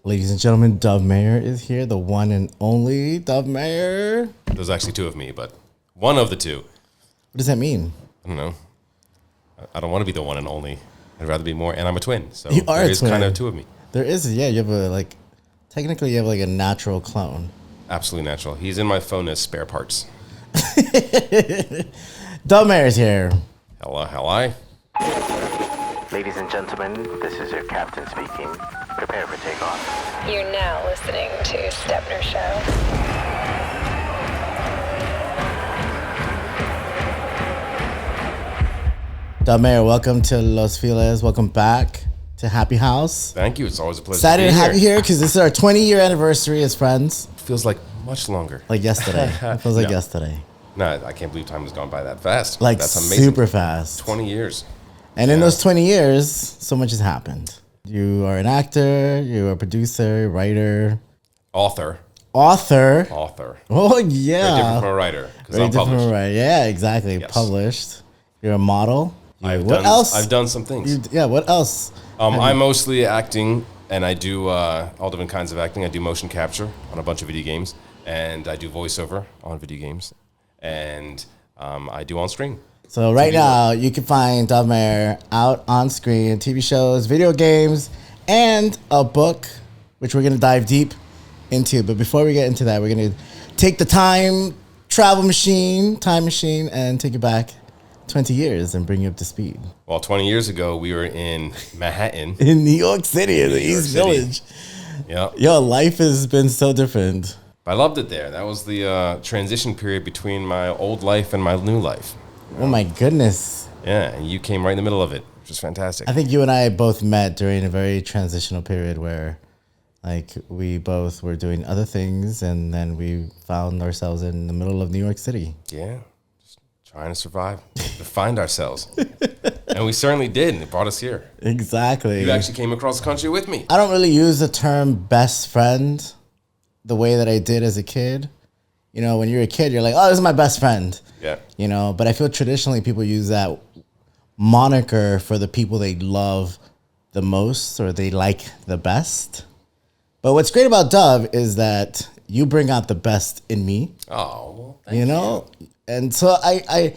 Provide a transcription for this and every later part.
Ladies and gentlemen, Dove Meir is here, the one and only Dove Meir. There's actually two of me, but one of the two. What does that mean? I don't know. I don't want to be the one and only. I'd rather be more, and I'm a twin, so You are there a is twin. kind of two of me. There is, yeah, you have technically you have like a natural clone. Absolutely natural. He's in my phone as spare parts. Dove Meir is here. Hello. Ladies and gentlemen, this is your captain speaking. Prepare for takeoff. You're now listening to Stepner Show. Dove Meir, welcome to Los Feliz. Welcome back to Happy House. Thank you. It's always a pleasure Excited to to be have you here. here because this is our 20-year anniversary as friends. Feels like much longer. Like yesterday. It feels like No. yesterday. No, I can't believe time has gone by that fast. Like That's amazing. super fast. 20 years. And in those 20 years, so much has happened. You are an actor, you're a producer, writer, Author. author. Oh, Very yeah. different from a writer, because Very I'm different, published. right? Yeah, exactly. Yes. Published. You're a model. What else? I've done some things. What else? I'm mostly acting, and I do all different kinds of acting. I do motion capture on a bunch of video games, and I do voiceover on video games, and I do on screen. So right TV now, you can find Dove Meir out on screen, TV shows, video games, and a book, which we're going to dive deep into. But before we get into that, we're going to take the time machine, and take you back 20 years and bring you up to speed. Well, 20 years ago, we were in Manhattan. In New York City, in the New York East City. Village. Yeah, Yo, life has been so different. I loved it there. That was the transition period between my old life and my new life. Oh my goodness. Yeah, and you came right in the middle of it, which was fantastic. I think you and I both met during a very transitional period where we both were doing other things and then we found ourselves in the middle of New York City. Yeah, just trying to survive, to find ourselves. And we certainly did, and it brought us here. Exactly. You actually came across the country with me. I don't really use the term best friend the way that I did as a kid. You know, when you're a kid, you're like, oh, this is my best friend. Yeah. You know, but I feel traditionally people use that moniker for the people they love the most or they like the best. But what's great about Dove is that you bring out the best in me. Oh, well, thank You know? And so I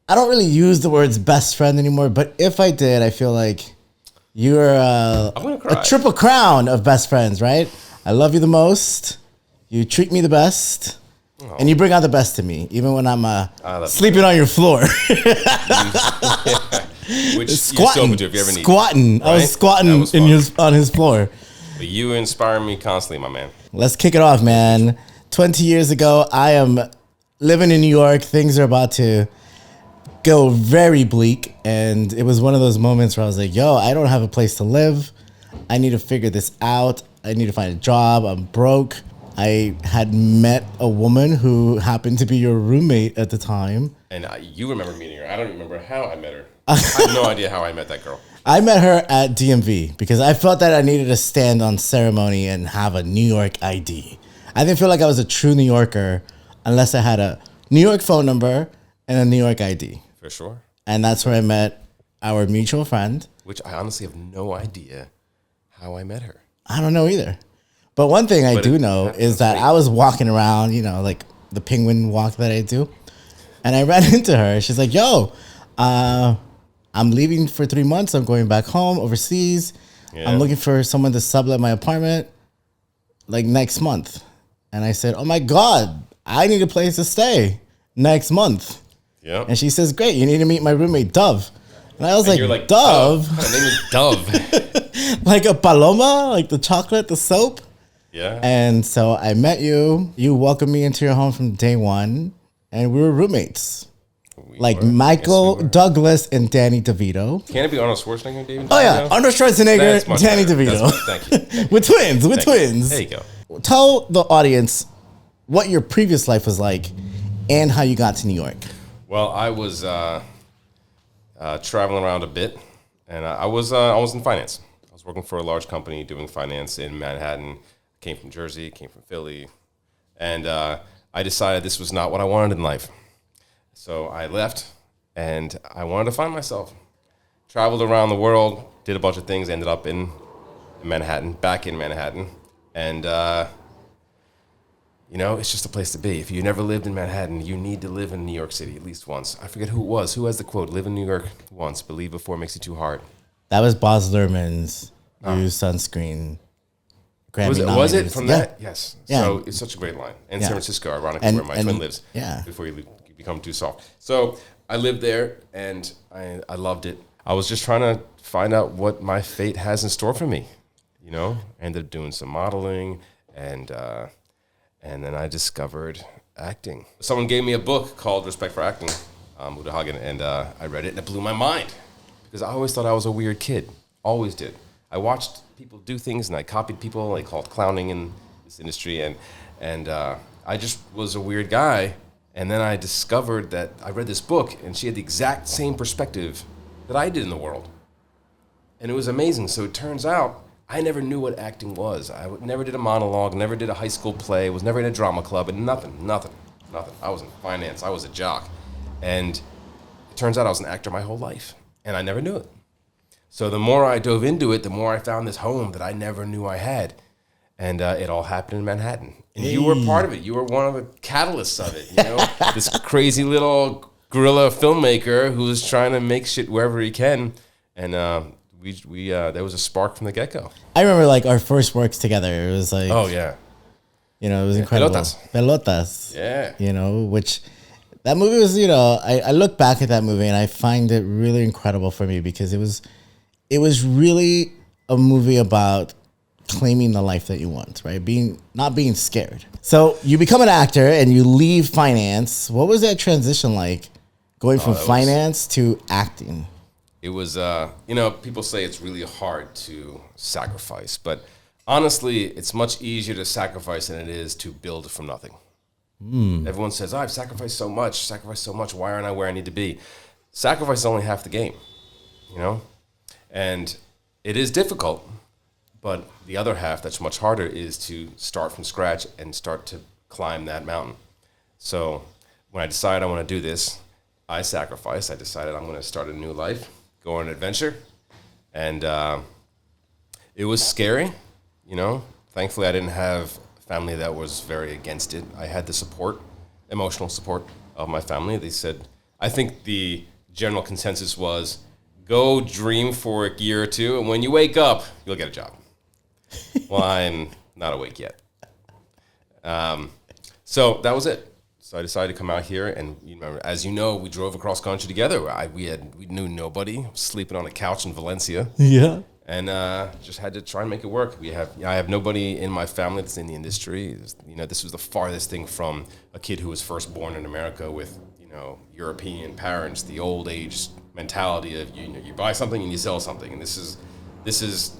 don't really use the words best friend anymore, but if I did, I feel like you're I'm gonna cry. a triple crown of best friends, right? I love you the most. You treat me the best. And you bring out the best in me, even when I'm sleeping on your floor. Which you still would do if you ever need. Squatting. I was Right? squatting That was fun. on his floor. But you inspire me constantly, my man. Let's kick it off, man. 20 years ago, I am living in New York. Things are about to go very bleak. And it was one of those moments where I was like, yo, I don't have a place to live. I need to figure this out. I need to find a job. I'm broke. I had met a woman who happened to be your roommate at the time. And you remember meeting her. I don't remember how I met her. I have no idea how I met that girl. I met her at DMV because I felt that I needed to stand on ceremony and have a New York ID. I didn't feel like I was a true New Yorker unless I had a New York phone number and a New York ID. For sure. And that's where I met our mutual friend. Which I honestly have no idea how I met her. I don't know either. But one thing I do know is that I was walking around, you know, like the penguin walk that I do. And I ran into her. She's like, yo, I'm leaving for 3 months. I'm going back home overseas. Yeah. I'm looking for someone to sublet my apartment like next month. And I said, oh my God, I need a place to stay next month. Yeah. And she says, great, you need to meet my roommate, Dove. And I was You're like, Dove? My name is Dove. Like a paloma, like the chocolate, the soap? Yeah. And so I met you. You welcomed me into your home from day one, and we were roommates. Like were. Michael Yes, we were. Douglas and Danny DeVito. Can it be Arnold Schwarzenegger and David? Oh yeah, DeVito? Arnold That's Schwarzenegger, much Danny better. DeVito. Thank you. Thank you. We're twins. We're Thank you. twins. There you go. Tell the audience what your previous life was like and how you got to New York. Well, I was traveling around a bit, and I was in finance. I was working for a large company doing finance in Manhattan. Came from Jersey, came from Philly, and I decided this was not what I wanted in life. So I left, and I wanted to find myself. Traveled around the world, did a bunch of things, ended up in Manhattan, back in Manhattan. And, it's just a place to be. If you never lived in Manhattan, you need to live in New York City at least once. I forget who it was. Who has the quote, live in New York once, believe before it makes it too hard. That was Boz Luhrmann's use sunscreen. Was it from that? Yes. Yeah. So it's such a great line. And Yeah. San Francisco, ironically, where my twin lives. Yeah. Before you become too soft. So I lived there, and I loved it. I was just trying to find out what my fate has in store for me. Ended up doing some modeling, and then I discovered acting. Someone gave me a book called Respect for Acting, Uta Hagen, and I read it, and it blew my mind. Because I always thought I was a weird kid. Always did. I watched people do things, and I copied people. They call it clowning in this industry, and I just was a weird guy. And then I discovered that I read this book, and she had the exact same perspective that I did in the world. And it was amazing. So it turns out I never knew what acting was. I never did a monologue, never did a high school play, was never in a drama club, and nothing. I was in finance. I was a jock. And it turns out I was an actor my whole life, and I never knew it. So the more I dove into it, the more I found this home that I never knew I had. And it all happened in Manhattan. And you were part of it. You were one of the catalysts of it. This crazy little guerrilla filmmaker who was trying to make shit wherever he can. And we there was a spark from the get-go. I remember like our first works together. It was like, oh yeah, it was incredible. Pelotas. Yeah. Which that movie was. I look back at that movie and I find it really incredible for me because it was really a movie about claiming the life that you want, right? Not being scared. So you become an actor and you leave finance. What was that transition like, going from finance to acting? It was, people say it's really hard to sacrifice, but honestly, it's much easier to sacrifice than it is to build from nothing. Everyone says, I've sacrificed so much. Why aren't I where I need to be? Sacrifice is only half the game, And it is difficult, but the other half that's much harder is to start from scratch and start to climb that mountain. So when I decided I want to do this, I sacrificed. I decided I'm going to start a new life, go on an adventure. And it was scary, Thankfully, I didn't have a family that was very against it. I had the support, emotional support of my family. They said, I think the general consensus was, go dream for a year or two, and when you wake up, you'll get a job. Well, I'm not awake yet. So that was it. So I decided to come out here, and as you know, we drove across country together. We knew nobody, sleeping on a couch in Valencia. Yeah. And just had to try and make it work. I have nobody in my family that's in the industry. This was the farthest thing from a kid who was first born in America with European parents, the old age mentality of you buy something and you sell something, and this is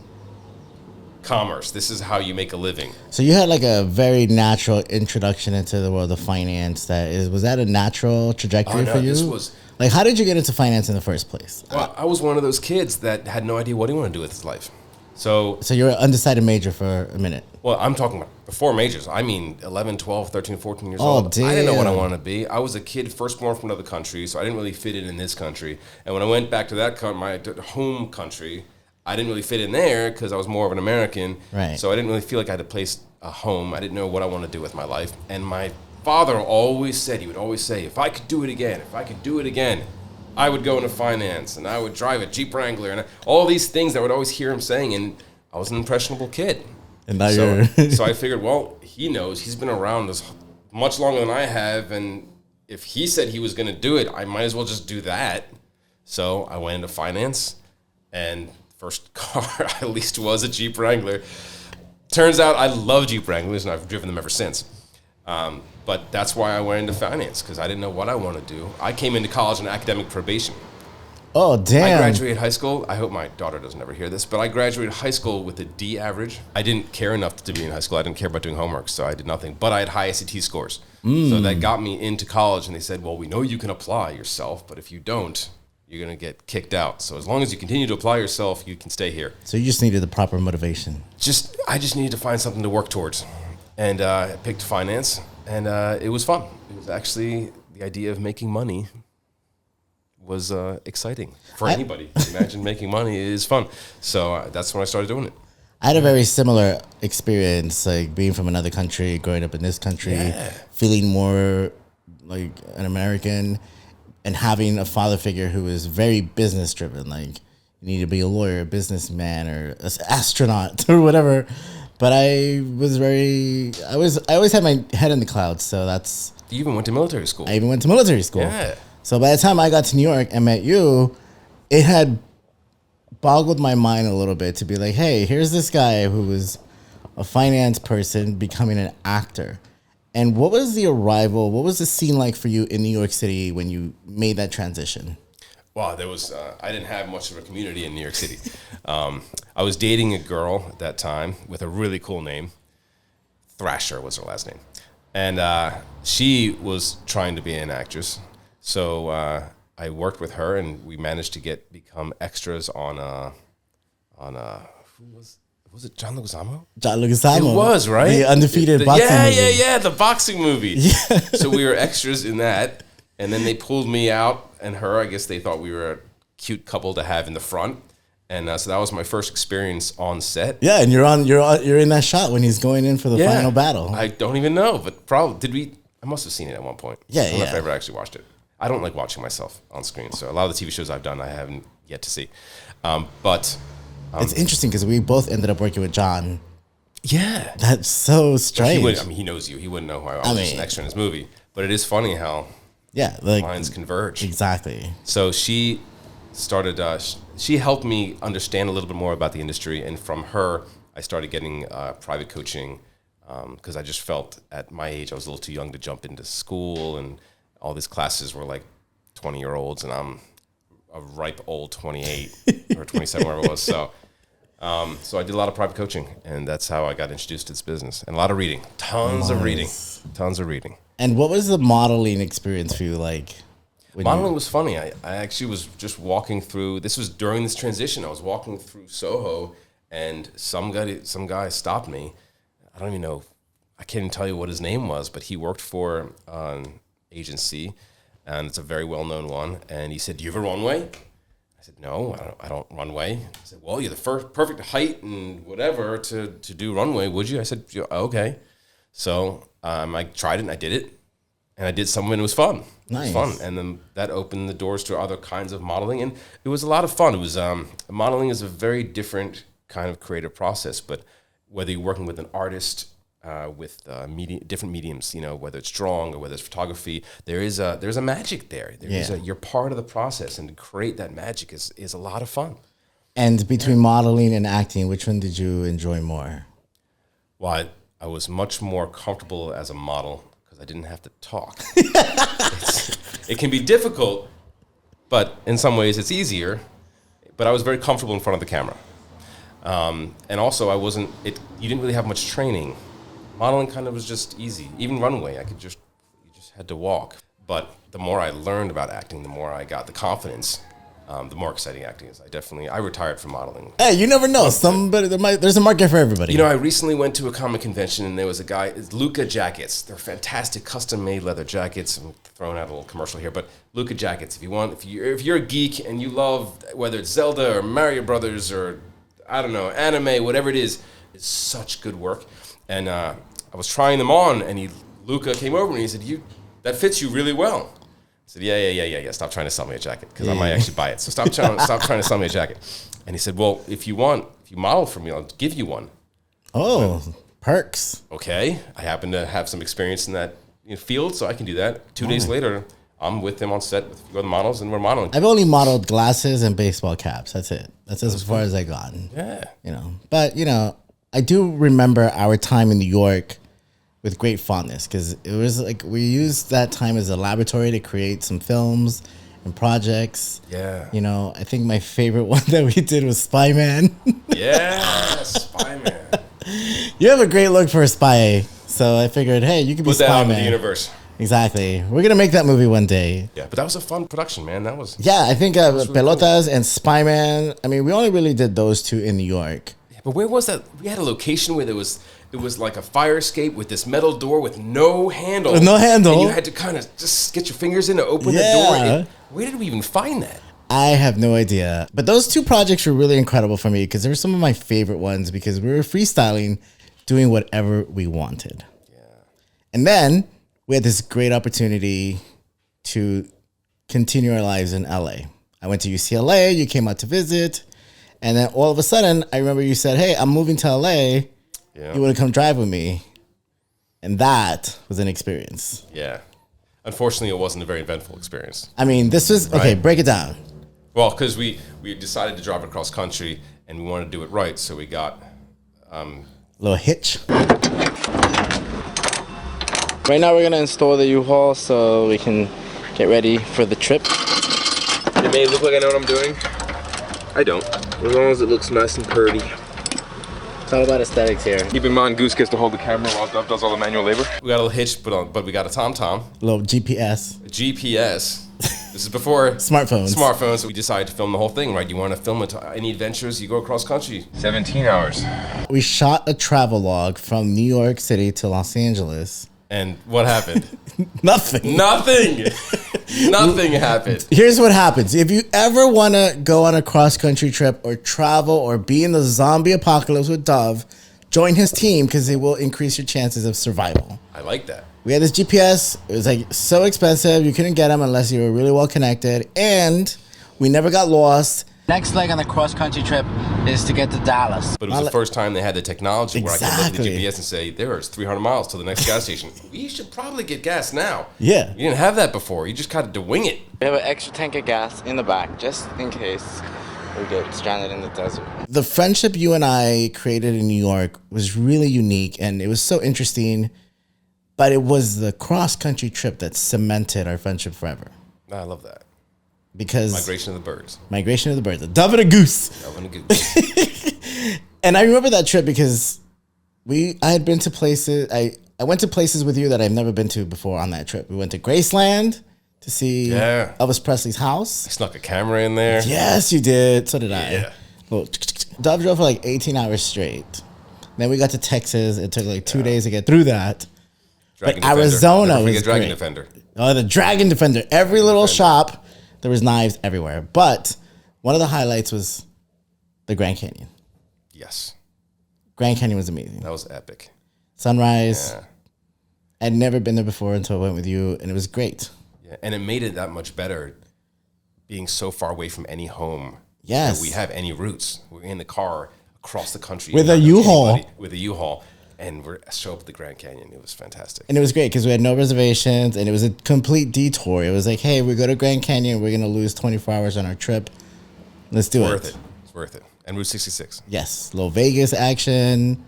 commerce. This is how you make a living. So you had like a very natural introduction into the world of finance. Was that a natural trajectory for you? This was. Like, how did you get into finance in the first place? Well, I was one of those kids that had no idea what he wanted to do with his life. So you were an undecided major for a minute. Well, I'm talking about before majors. I mean 11, 12, 13, 14 years old. Damn. I didn't know what I wanted to be. I was a kid firstborn from another country, so I didn't really fit in this country. And when I went back to my home country, I didn't really fit in there because I was more of an American. Right. So I didn't really feel like I had a place, a home. I didn't know what I wanted to do with my life. And my father always said, he would always say, if I could do it again, I would go into finance and I would drive a Jeep Wrangler and all these things that I would always hear him saying. And I was an impressionable kid. And now so I figured, well, he knows. He's been around this much longer than I have. And if he said he was going to do it, I might as well just do that. So I went into finance, and first car I leased was a Jeep Wrangler. Turns out I love Jeep Wranglers, and I've driven them ever since. But that's why I went into finance, because I didn't know what I wanted to do. I came into college on academic probation. Oh, damn. I graduated high school. I hope my daughter doesn't ever hear this, but I graduated high school with a D average. I didn't care enough to be in high school. I didn't care about doing homework, so I did nothing. But I had high SAT scores. So that got me into college, and they said, well, we know you can apply yourself, but if you don't, you're going to get kicked out. So as long as you continue to apply yourself, you can stay here. So you just needed the proper motivation. I just needed to find something to work towards. And I picked finance, and it was fun. It was actually the idea of making money was exciting for anybody. Imagine making money is fun. So that's when I started doing it. I had a very similar experience, like being from another country, growing up in this country, feeling more like an American, and having a father figure who is very business driven. Like you need to be a lawyer, a businessman, or an astronaut or whatever. But I always had my head in the clouds. So that's. You even went to military school. I even went to military school. Yeah. So by the time I got to New York and met you, it had boggled my mind a little bit to be like, hey, here's this guy who was a finance person becoming an actor. And what was the scene like for you in New York City when you made that transition? Wow, there was, I didn't have much of a community in New York City. I was dating a girl at that time with a really cool name. Thrasher was her last name. And she was trying to be an actress. So I worked with her, and we managed to become extras on who was it John Leguizamo? John Leguizamo. It was, right? The undefeated boxing movie. Yeah, the boxing movie. Yeah. So we were extras in that, and then they pulled me out and her. I guess they thought we were a cute couple to have in the front. And so that was my first experience on set. Yeah, and you're in that shot when he's going in for the final battle. I don't even know, but probably I must have seen it at one point. Yeah, I don't know if I ever actually watched it. I don't like watching myself on screen, so a lot of the TV shows I've done I haven't yet to see. But it's interesting because we both ended up working with John. Yeah, that's so strange. He knows you. He wouldn't know who I was. I was just an extra in his movie. But it is funny how lines converge. Exactly. So she started. She helped me understand a little bit more about the industry, and from her, I started getting private coaching because I just felt at my age I was a little too young to jump into school, and all these classes were like 20-year-olds, and I'm a ripe old 28 or 27, whatever it was. So I did a lot of private coaching, and that's how I got introduced to this business. And a lot of reading, tons of reading. And what was the modeling experience for you like? Modeling was funny. I actually was just walking through. This was during this transition. I was walking through Soho, and some guy stopped me. I don't even know. I can't even tell you what his name was, but he worked for an agency, and it's a very well-known one. And he said, "Do you have a runway?" I said, "No, I don't runway." He said, "Well, you're the first perfect height and whatever to do runway. Would you?" I said, "Yeah, okay." So I tried it, and I did it. And I did some, and it was fun. Nice. It was fun. And then that opened the doors to other kinds of modeling. And it was a lot of fun. It was modeling is a very different kind of creative process. But whether you're working with an artist, with different mediums, whether it's drawing or whether it's photography, there's a magic there. You're part of the process. And to create that magic is a lot of fun. And between modeling and acting, which one did you enjoy more? Well, I was much more comfortable as a model, I didn't have to talk. It can be difficult, but in some ways it's easier. But I was very comfortable in front of the camera. And also you didn't really have much training. Modeling kind of was just easy. Even runway, you just had to walk. But the more I learned about acting, the more I got the confidence, the more exciting acting is. I retired from modeling. Hey, you never know. There's a market for everybody. I recently went to a comic convention, and there was a guy, Luca jackets. They're fantastic, custom-made leather jackets. I'm throwing out a little commercial here, but Luca jackets. If you're a geek and you love whether it's Zelda or Mario Brothers or I don't know, anime, whatever it is, it's such good work. And I was trying them on, and Luca came over and he said, "That fits you really well." I said, yeah. Stop trying to sell me a jacket because I might actually buy it. So stop trying to sell me a jacket. And he said, "Well, if you model for me, I'll give you one." Oh, perks. Okay. I happen to have some experience in that field, so I can do that. 2 days later, I'm with him on set with a few other models, and we're modeling. I've only modeled glasses and baseball caps. That's it. That's as far as I've gotten. Yeah. But I do remember our time in New York with great fondness because it was like we used that time as a laboratory to create some films and projects. Yeah. I think my favorite one that we did was Spy Man. Yeah, Spy Man. You have a great look for a spy, so I figured, hey, you could be Put that Spy out in Man. the universe. Exactly. We're going to make that movie one day. Yeah, but that was a fun production, man. That was... Yeah, I think really Pelotas and Spy Man, I mean, we only really did those two in New York. Yeah, but where was that? We had a location where it was like a fire escape with this metal door with no handle. With no handle. And you had to kind of just get your fingers in to open the door. Where did we even find that? I have no idea. But those two projects were really incredible for me because they were some of my favorite ones because we were freestyling, doing whatever we wanted. Yeah. And then we had this great opportunity to continue our lives in LA. I went to UCLA, you came out to visit, and then all of a sudden, I remember you said, hey, I'm moving to LA. Yeah. You want to come drive with me? And that was an experience. Yeah. Unfortunately, it wasn't a very eventful experience. I mean, this was, okay, break it down. Well, because we decided to drive across country, and we wanted to do it right, so we got... a little hitch. Right now, we're going to install the U-Haul so we can get ready for the trip. It may look like I know what I'm doing. I don't. As long as it looks nice and pretty. It's all about aesthetics here. Keep in mind, Goose gets to hold the camera while Dove does all the manual labor. We got a little hitch, but we got a TomTom. A little GPS. A GPS. This is before Smartphones. So we decided to film the whole thing, right? You want to film it? Any adventures? You go across country. 17 hours. We shot a travel log from New York City to Los Angeles. And what happened? Nothing. Nothing happened. Here's what happens. If you ever want to go on a cross-country trip or travel or be in the zombie apocalypse with Dove, join his team because it will increase your chances of survival. I like that. We had this GPS. It was like so expensive. You couldn't get them unless you were really well connected. And we never got lost. Next leg on the cross-country trip is to get to Dallas. But it was the first time they had the technology where I could look at the GPS and say, there's 300 miles to the next gas station. We should probably get gas now. Yeah. You didn't have that before. You just got to wing it. We have an extra tank of gas in the back, just in case we get stranded in the desert. The friendship you and I created in New York was really unique, and it was so interesting. But it was the cross-country trip that cemented our friendship forever. I love that. Because Migration of the birds. A dove and a goose. Dove and a goose. And I remember that trip because I had been to places. I went to places with you that I've never been to before on that trip. We went to Graceland to see Elvis Presley's house. I snuck a camera in there. Yes, you did. So did I. Yeah. Well, Dove drove for like 18 hours straight. Then we got to Texas. It took like 2 days to get through that. Dragon but Arizona was Dragon great. Defender. Oh, the Dragon Defender. Every little shop. There was knives everywhere. But one of the highlights was the Grand Canyon. Yes. Grand Canyon was amazing. That was epic. Sunrise. Yeah. I'd never been there before until I went with you, and it was great. Yeah, and it made it that much better being so far away from any home. Yes. That we have any roots. We're in the car across the country. With a U-Haul. With a U-Haul. And we show up at the Grand Canyon. It was fantastic. And it was great because we had no reservations, and it was a complete detour. It was like, hey, we go to Grand Canyon. We're going to lose 24 hours on our trip. Let's do it. It's worth it. And Route 66. Yes. Little Vegas action.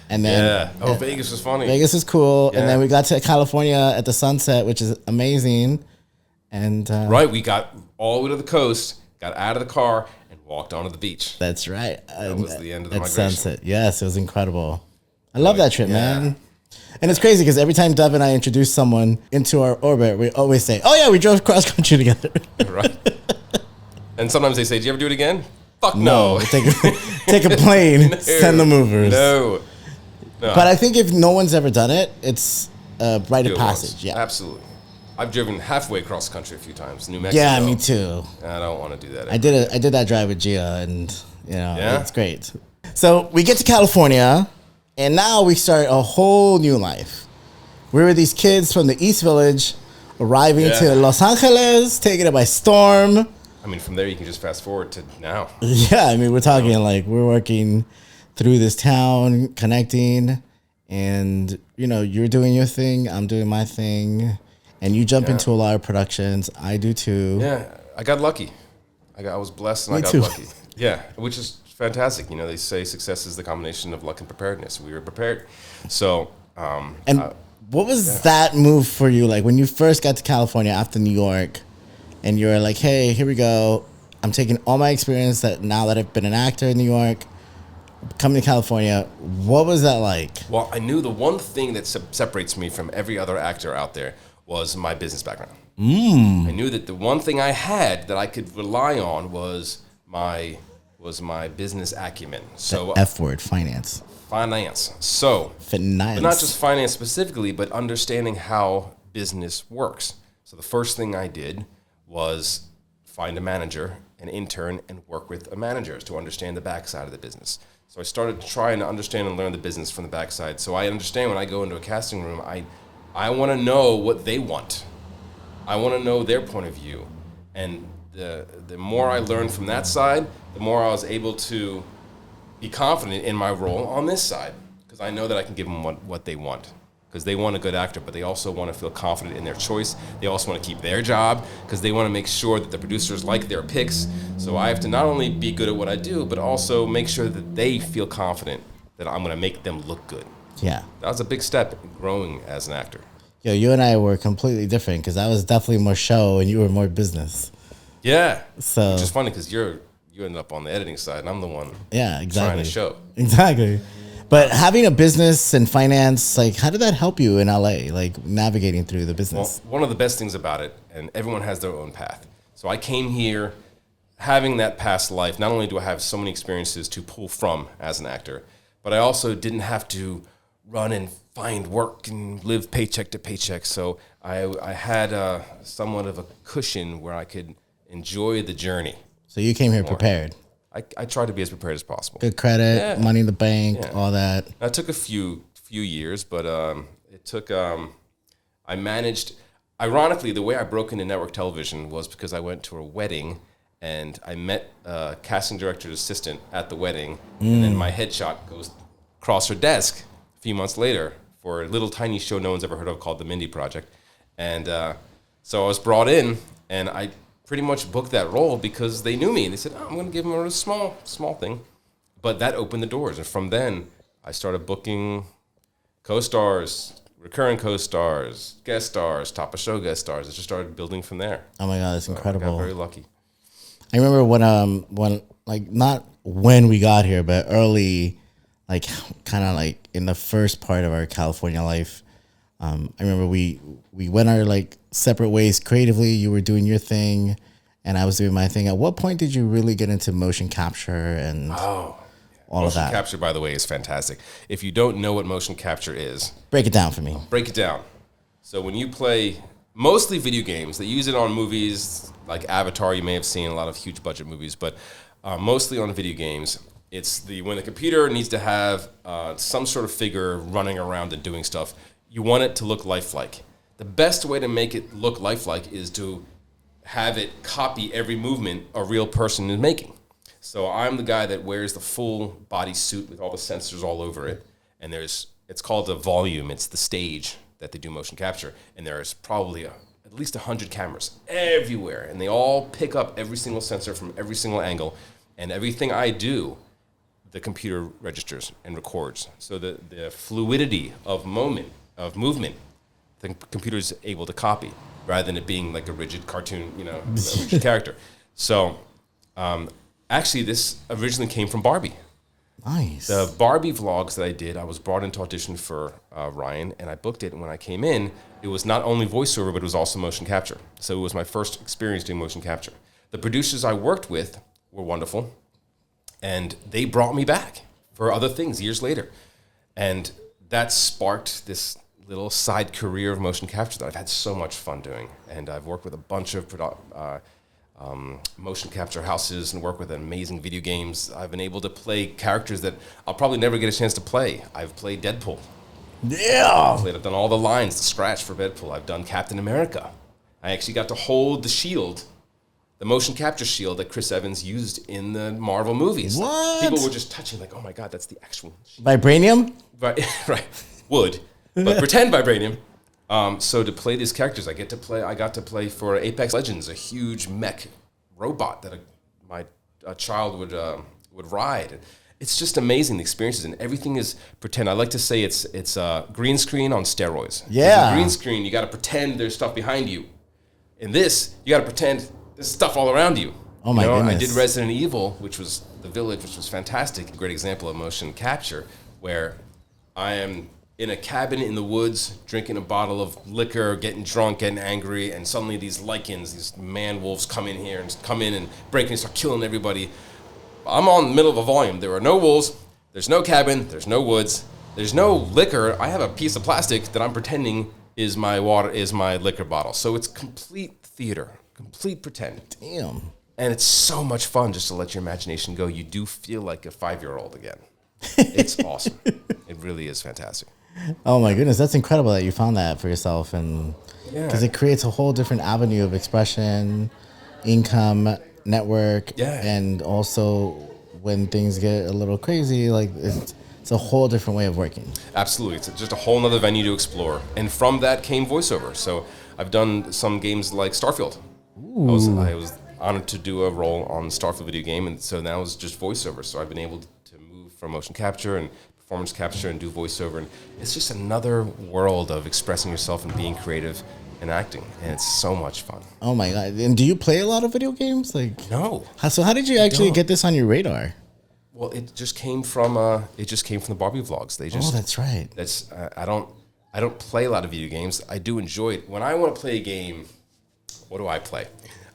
And then Vegas was funny. Vegas was cool. Yeah. And then we got to California at the sunset, which is amazing. And right, we got all the way to the coast, got out of the car, and walked onto the beach. That's right. That was the end of the migration. Sunset. Yes, it was incredible. I love that trip, man. And it's crazy because every time Dove and I introduce someone into our orbit, we always say, oh, yeah, we drove cross country together. Right. And sometimes they say, do you ever do it again? Fuck no. Take a plane, send the movers. No. But I think if no one's ever done it, it's a rite of passage. Once. Yeah, Absolutely. I've driven halfway across country a few times. New Mexico. Yeah, me too. I don't want to do that. I did that drive with Gia, and it's great. So we get to California, and now we start a whole new life. We were these kids from the East Village arriving to Los Angeles, taking it by storm. I mean, from there you can just fast forward to now. Yeah, I mean, we're talking like we're working through this town, connecting, and you're doing your thing, I'm doing my thing, and you jump into a lot of productions. I do too. Yeah, I got lucky. I was blessed and I got lucky. Yeah, which is fantastic. They say success is the combination of luck and preparedness. We were prepared. So, what was that move for you? Like when you first got to California after New York, and you were like, "Hey, here we go. I'm taking all my experience now that I've been an actor in New York, coming to California." What was that like? Well, I knew the one thing that separates me from every other actor out there was my business background. I knew that the one thing I had that I could rely on was my business acumen. So F word, finance. So finance. But not just finance specifically, but understanding how business works. So the first thing I did was find a manager, an intern, and work with a manager to understand the backside of the business. So I started trying to understand and learn the business from the backside. So I understand when I go into a casting room, I want to know what they want. I want to know their point of view. And the more I learned from that side, the more I was able to be confident in my role on this side. Because I know that I can give them what they want. Because they want a good actor, but they also want to feel confident in their choice. They also want to keep their job because they want to make sure that the producers like their picks. So I have to not only be good at what I do, but also make sure that they feel confident that I'm going to make them look good. Yeah. That was a big step in growing as an actor. Yo, you and I were completely different because I was definitely more show and you were more business. Yeah. So which is funny because you ended up on the editing side and I'm the one exactly. trying to show. Exactly. But having a business and finance, like, how did that help you in LA, like navigating through the business? Well, one of the best things about it, and everyone has their own path. So I came here having that past life. Not only do I have so many experiences to pull from as an actor, but I also didn't have to run and find work and live paycheck to paycheck. So I had somewhat of a cushion where I could enjoy the journey. So you came here prepared. I tried to be as prepared as possible. Good credit, money in the bank, all that. That took a few years, but it took. I managed. Ironically, the way I broke into network television was because I went to a wedding, and I met a casting director's assistant at the wedding, and then my headshot goes across her desk a few months later for a little tiny show no one's ever heard of called The Mindy Project, and so I was brought in, and I pretty much booked that role because they knew me. They said, I'm going to give them a small thing. But that opened the doors. And from then, I started booking co-stars, recurring co-stars, guest stars, top of show guest stars. It just started building from there. Oh, my God, that's incredible. I got very lucky. I remember when like, not when we got here, but early, like, kind of like in the first part of our California life, I remember we went our like separate ways creatively. You were doing your thing, and I was doing my thing. At what point did you really get into motion capture and all of that? Motion capture, by the way, is fantastic. If you don't know what motion capture is, break it down for me. Break it down. So when you play mostly video games, they use it on movies like Avatar. You may have seen a lot of huge budget movies, but mostly on video games. It's when the computer needs to have some sort of figure running around and doing stuff. You want it to look lifelike. The best way to make it look lifelike is to have it copy every movement a real person is making. So I'm the guy that wears the full body suit with all the sensors all over it. And it's called a volume. It's the stage that they do motion capture. And there's probably at least 100 cameras everywhere. And they all pick up every single sensor from every single angle. And everything I do, the computer registers and records. So the fluidity of movement, the computer's able to copy rather than it being like a rigid cartoon, a rigid character. So actually this originally came from Barbie. Nice. The Barbie vlogs that I did, I was brought in to audition for Ryan, and I booked it. And when I came in, it was not only voiceover, but it was also motion capture. So it was my first experience doing motion capture. The producers I worked with were wonderful, and they brought me back for other things years later. And that sparked this little side career of motion capture that I've had so much fun doing. And I've worked with a bunch of motion capture houses and work with amazing video games. I've been able to play characters that I'll probably never get a chance to play. I've played Deadpool. Yeah. I've done all the lines, the scratch for Deadpool. I've done Captain America. I actually got to hold the shield, the motion capture shield that Chris Evans used in the Marvel movies. What? People were just touching like, oh my God, that's the actual shield. Vibranium? Right. Wood. But pretend vibranium. So to play these characters, I got to play for Apex Legends, a huge mech robot that my child would ride. It's just amazing, the experiences, and everything is pretend. I like to say it's green screen on steroids. Yeah. In green screen, you got to pretend there's stuff behind you. In this, you got to pretend there's stuff all around you. Oh my goodness. I did Resident Evil, which was The Village, which was fantastic. A great example of motion capture, where I am in a cabin in the woods, drinking a bottle of liquor, getting drunk, getting angry, and suddenly these lycans, these man-wolves come in here and break in and start killing everybody. I'm on the middle of a volume. There are no wolves, there's no cabin, there's no woods, there's no liquor. I have a piece of plastic that I'm pretending is my liquor bottle. So it's complete theater. Complete pretend. Damn. And it's so much fun just to let your imagination go. You do feel like a 5-year-old again. It's awesome. It really is fantastic. Oh my goodness, that's incredible that you found that for yourself, and because it creates a whole different avenue of expression, income, network, and also when things get a little crazy, like it's a whole different way of working. Absolutely, it's just a whole nother venue to explore, and from that came voiceover. So I've done some games like Starfield. I was honored to do a role on the Starfield video game, and so now it's just voiceover. So I've been able to move from motion capture and performance capture and do voiceover, and it's just another world of expressing yourself and being creative and acting, and it's so much fun. Oh my god! And do you play a lot of video games? Like No. So how did you actually get this on your radar? Well, it just came from the Barbie vlogs. They just That's right. I don't play a lot of video games. I do enjoy it. When I want to play a game, what do I play?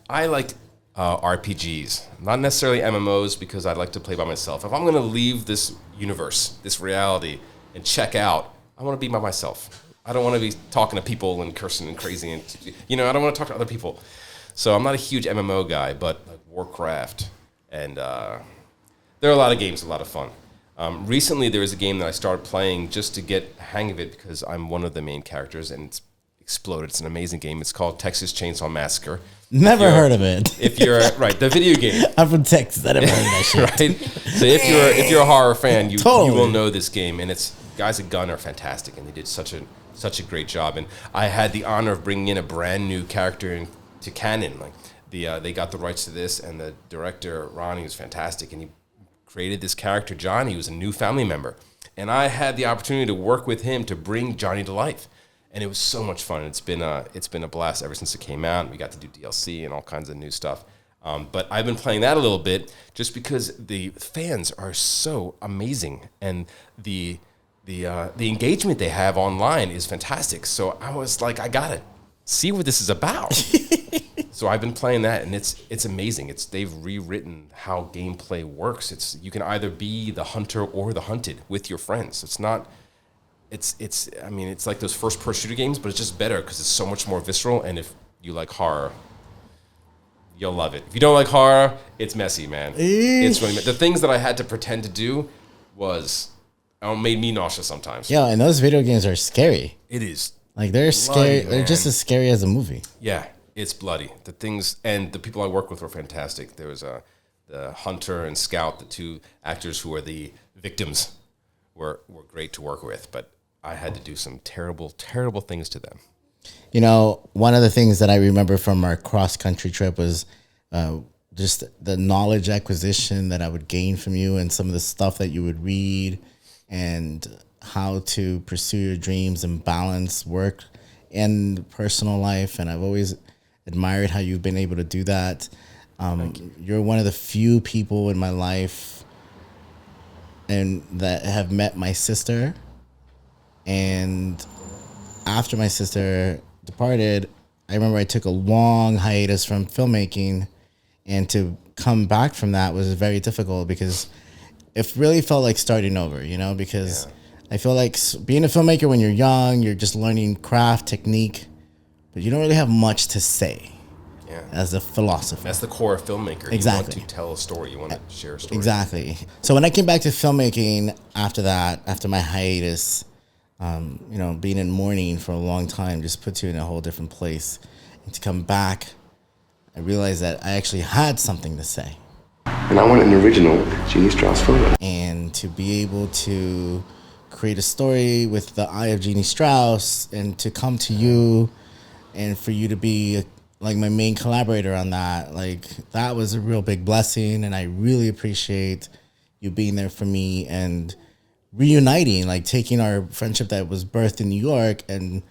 I like RPGs, not necessarily MMOs, because I like to play by myself. If I'm going to leave this universe, this reality, and check out, I want to be by myself. I don't want to be talking to people and cursing and crazy, and I don't want to talk to other people. So I'm not a huge MMO guy, but like Warcraft, and there are a lot of games, a lot of fun. Recently, there was a game that I started playing just to get a hang of it because I'm one of the main characters, and it's exploded. It's an amazing game. It's called Texas Chainsaw Massacre. Never heard of it. If you're right, the video game. I'm from Texas. I never heard of that shit. Right. So if you're a horror fan, you Totally. will know this game, and it's Guys at Gun are fantastic, and they did such a great job. And I had the honor of bringing in a brand new character to canon. Like they got the rights to this, and the director Ronnie was fantastic, and he created this character Johnny, who was a new family member, and I had the opportunity to work with him to bring Johnny to life. And it was so much fun. It's been a blast ever since it came out. We got to do DLC and all kinds of new stuff. But I've been playing that a little bit just because the fans are so amazing, and the engagement they have online is fantastic. So I was like, I gotta see what this is about. So I've been playing that, and it's amazing. They've rewritten how gameplay works. You can either be the hunter or the hunted with your friends. It's not. It's like those first-person shooter games, but it's just better because it's so much more visceral. And if you like horror, you'll love it. If you don't like horror, it's messy, man. It's really the things that I had to pretend to do made me nauseous sometimes. Yeah, and those video games are scary. It is. Like they're scary. Bloody, they're just as scary as a movie. Yeah, it's bloody. The things and the people I work with were fantastic. There was the hunter and scout, the two actors who were the victims, were great to work with, but I had to do some terrible, terrible things to them. One of the things that I remember from our cross-country trip was just the knowledge acquisition that I would gain from you, and some of the stuff that you would read, and how to pursue your dreams and balance work and personal life. And I've always admired how you've been able to do that. You're one of the few people in my life and that have met my sister. And after my sister departed, I remember I took a long hiatus from filmmaking, and to come back from that was very difficult because it really felt like starting over, because I feel like being a filmmaker when you're young, you're just learning craft, technique, but you don't really have much to say as a philosopher. That's the core of filmmaker. Exactly. You want to tell a story. You want to share a story. Exactly. So when I came back to filmmaking after my hiatus, being in mourning for a long time just puts you in a whole different place. And to come back, I realized that I actually had something to say. And I want an original Jeannie Strauss photo. And to be able to create a story with the eye of Jeannie Strauss, and to come to you, and for you to be like my main collaborator on that, that was a real big blessing. And I really appreciate you being there for me and reuniting, taking our friendship that was birthed in New York, and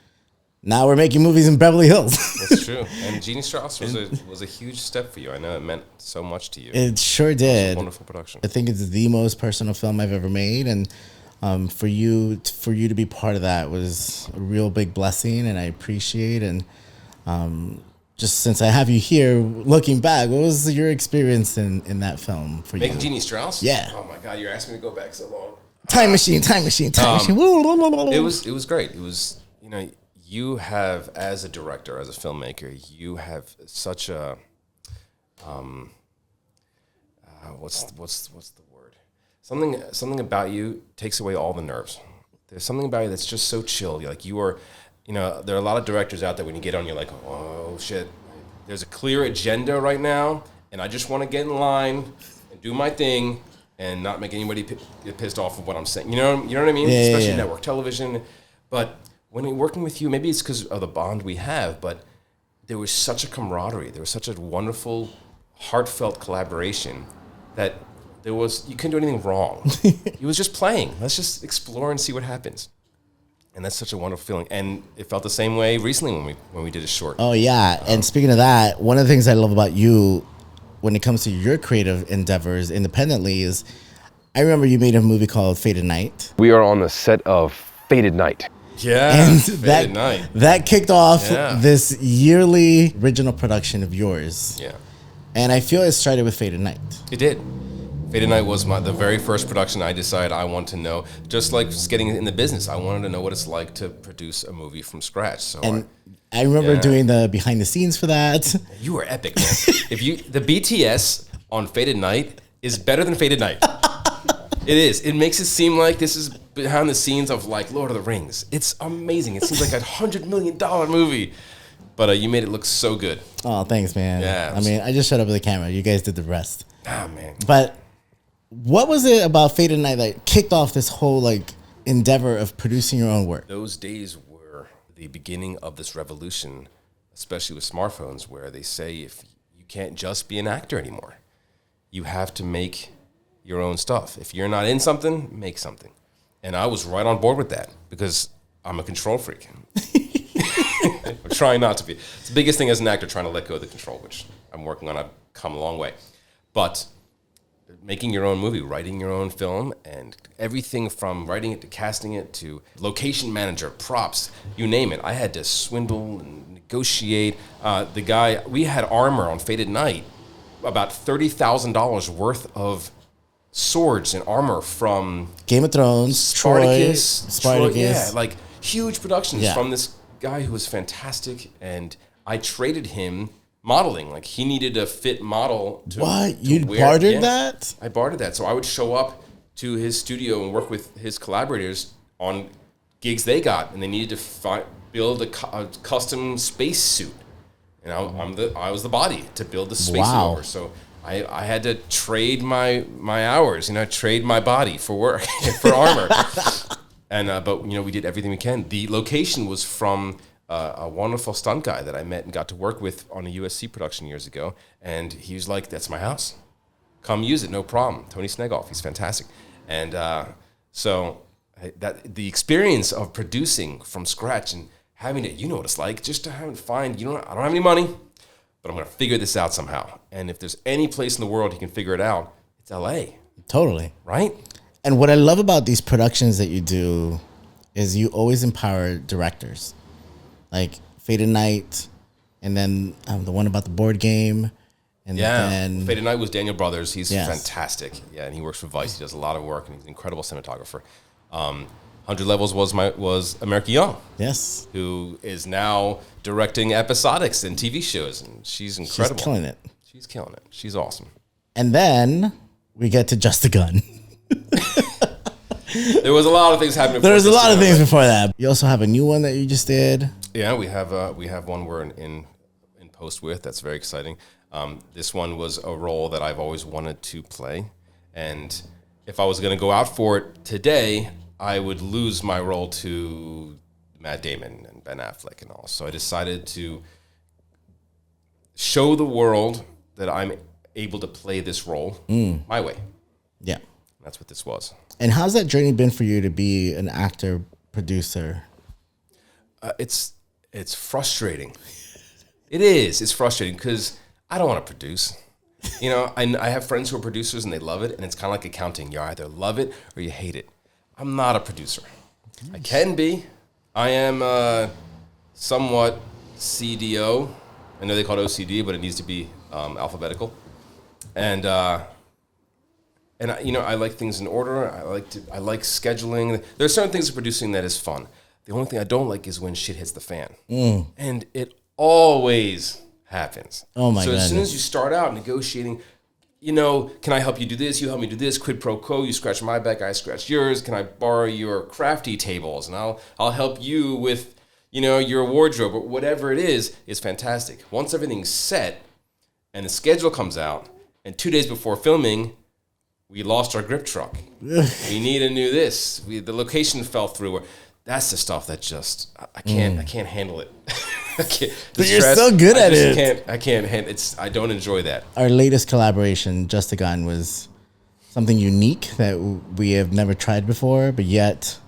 now we're making movies in Beverly Hills. That's true. And Jeannie Strauss was a huge step for you. I know it meant so much to you. It sure did. It was a wonderful production. I think it's the most personal film I've ever made, and for you to be part of that was a real big blessing, and I appreciate. And just since I have you here, looking back, what was your experience in that film for Making you? Jeannie Strauss? Yeah. Oh my God, you're asking me to go back so long. Time machine. It was great. It was, you have, as a director, as a filmmaker, you have such a what's the word? Something about you takes away all the nerves. There's something about you that's just so chill. You're like you are, there are a lot of directors out there when you get on, you're like, oh shit, there's a clear agenda right now, and I just want to get in line and do my thing and not make anybody get pissed off of what I'm saying. You know what I mean? Yeah, Especially network television. But when I'm working with you, maybe it's because of the bond we have, but there was such a camaraderie. There was such a wonderful, heartfelt collaboration that you couldn't do anything wrong. It was just playing. Let's just explore and see what happens. And that's such a wonderful feeling. And it felt the same way recently when we did a short. Oh, yeah. And speaking of that, one of the things I love about you when it comes to your creative endeavors independently is I remember you made a movie called Faded Night. We are on the set of Faded Night. Yeah, And Faded Night. that kicked off Yeah. this yearly original production of yours. Yeah, And I feel it started with Faded Night. it did. Faded Night was the very first production I decided I want to know. Just like just getting in the business, I wanted to know what it's like to produce a movie from scratch. So And I remember doing the behind the scenes for that. you were epic, man. The BTS on Faded Night is better than Faded Night. It is. It makes it seem like this is behind the scenes of like Lord of the Rings. It's amazing. It seems like $100 million movie. But you made it look so good. Oh, thanks, man. Yeah, I mean, I just shut up with the camera. You guys did the rest. Ah, man. But what was it about Faded Night that kicked off this whole endeavor of producing your own work? Those days were the beginning of this revolution, especially with smartphones, where they say if you can't just be an actor anymore, you have to make your own stuff. If you're not in something, make something. And I was right on board with that because I'm a control freak. I'm trying not to be. It's the biggest thing as an actor, trying to let go of the control, which I'm working on. I've come a long way. But making your own movie, writing your own film, and everything from writing it to casting it to location manager, props, you name it. I had to swindle and negotiate. We had armor on Faded Night, about $30,000 worth of swords and armor from Game of Thrones, Spartacus. Troy, Yeah, like huge productions Yeah. from this guy who was fantastic. And I traded him modeling. Like he needed a fit model. What? You bartered that? I bartered that. So I would show up to his studio and work with his collaborators on gigs they got, and they needed to build a custom space suit. And I was the body to build the space suit over. So I had to trade my hours, trade my body for work, for armor. And but we did everything we can. The location was from a wonderful stunt guy that I met and got to work with on a USC production years ago. And he was like, "That's my house. Come use it, no problem." Tony Snegoff, he's fantastic. And the experience of producing from scratch and having it, you know what it's like, just to I don't have any money, but I'm going to figure this out somehow. And if there's any place in the world he can figure it out, it's LA. Totally. Right? And what I love about these productions that you do is you always empower directors. Like Faded Night, and then the one about the board game. And then Faded Night was Daniel Brothers. He's Yes. fantastic. Yeah, and he works for Vice. He does a lot of work, and he's an incredible cinematographer. 100 Levels was America Young. Yes. Who is now directing episodics and TV shows, and she's incredible. She's killing it. She's killing it. She's awesome. And then we get to Just a Gun. There was a lot of things happening. There was a lot of things before that. You also have a new one that you just did. Yeah, we have one we're in post with. That's very exciting. This one was a role that I've always wanted to play, and if I was going to go out for it today, I would lose my role to Matt Damon and Ben Affleck and all. So I decided to show the world that I'm able to play this role my way. Yeah. That's what this was. And how's that journey been for you to be an actor, producer? It's frustrating. It is. It's frustrating because I don't want to produce. I have friends who are producers and they love it, and it's kind of like accounting. You either love it or you hate it. I'm not a producer. Nice. I can be. I am somewhat CDO. I know they call it OCD, but it needs to be alphabetical. And I like things in order. I like scheduling. There are certain things of producing that is fun. The only thing I don't like is when shit hits the fan. And it always happens. Oh my So as soon goodness. as you start out negotiating, you know, can I help you do this? You help me do this. Quid pro quo. You scratch my back, I scratch yours. Can I borrow your crafty tables? And I'll help you with, you know, your wardrobe or whatever it is fantastic. Once everything's set and the schedule comes out, and 2 days before filming, we lost our grip truck. We need a new this. The location fell through. That's the stuff that just I can't handle it. I can't. But you're so good at it. I can't handle it. I don't enjoy that. Our latest collaboration, Just a Gun, was something unique that we have never tried before, but yet